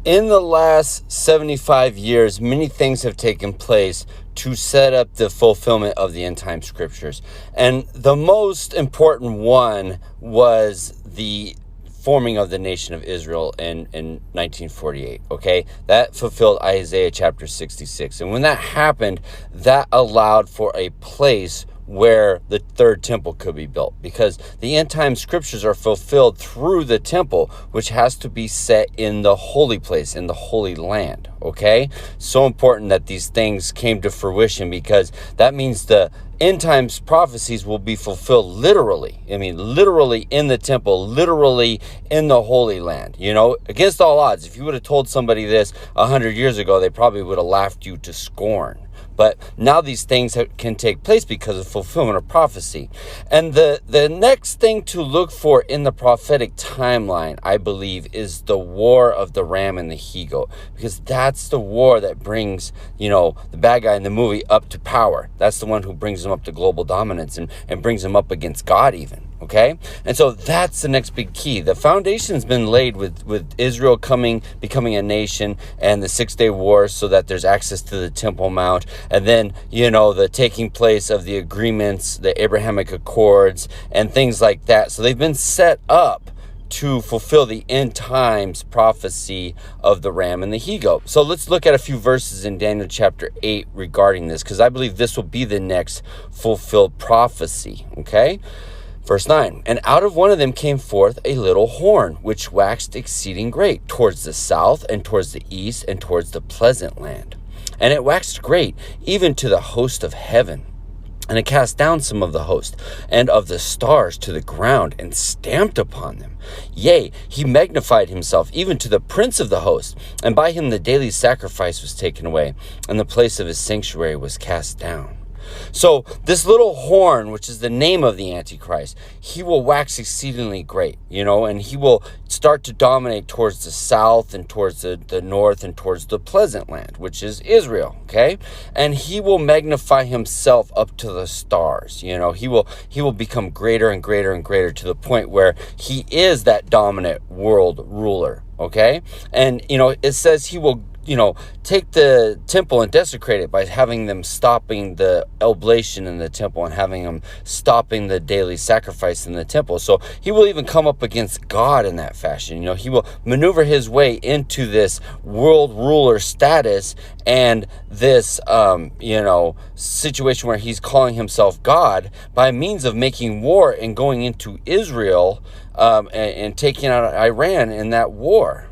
In the last 75 years, many things have taken place to set up the fulfillment of the end time scriptures. And the most important one was the forming of the nation of Israel in 1948, okay? That fulfilled Isaiah chapter 66. And when that happened, that allowed for a place where the third temple could be built, because the end time scriptures are fulfilled through the temple, which has to be set in the holy place, in the holy land, okay? So important that these things came to fruition, because that means the end times prophecies will be fulfilled literally. I mean, literally in the temple, literally in the Holy Land. You know, against all odds, if you would have told somebody this 100 years ago, they probably would have laughed you to scorn. But now these things can take place because of fulfillment of prophecy. And the next thing to look for in the prophetic timeline, I believe, is the war of the ram and the he-goat. Because that's the war that brings, you know, the bad guy in the movie up to power. That's the one who brings him up to global dominance and brings him up against God even. Okay? And so that's the next big key. The foundation's been laid with Israel becoming a nation, and the 6-day war, so that there's access to the Temple Mount. And then, you know, the taking place of the agreements, the Abrahamic Accords, and things like that. So they've been set up to fulfill the end times prophecy of the ram and the he-goat. So let's look at a few verses in Daniel chapter 8 regarding this, because I believe this will be the next fulfilled prophecy. Okay? Verse 9, and out of one of them came forth a little horn, which waxed exceeding great, towards the south, and towards the east, and towards the pleasant land. And it waxed great, even to the host of heaven. And it cast down some of the host, and of the stars to the ground, and stamped upon them. Yea, he magnified himself, even to the prince of the host. And by him the daily sacrifice was taken away, and the place of his sanctuary was cast down. So this little horn, which is the name of the Antichrist, he will wax exceedingly great, you know, and he will start to dominate towards the south and towards the north and towards the pleasant land, which is Israel, okay? And he will magnify himself up to the stars, you know, he will become greater and greater and greater, to the point where he is that dominant world ruler, okay? And, you know, it says he will, you know, take the temple and desecrate it by having them stopping the oblation in the temple and having them stopping the daily sacrifice in the temple. So he will even come up against God in that fashion. You know, he will maneuver his way into this world ruler status and this, you know, situation where he's calling himself God by means of making war and going into Israel and taking out Iran in that war.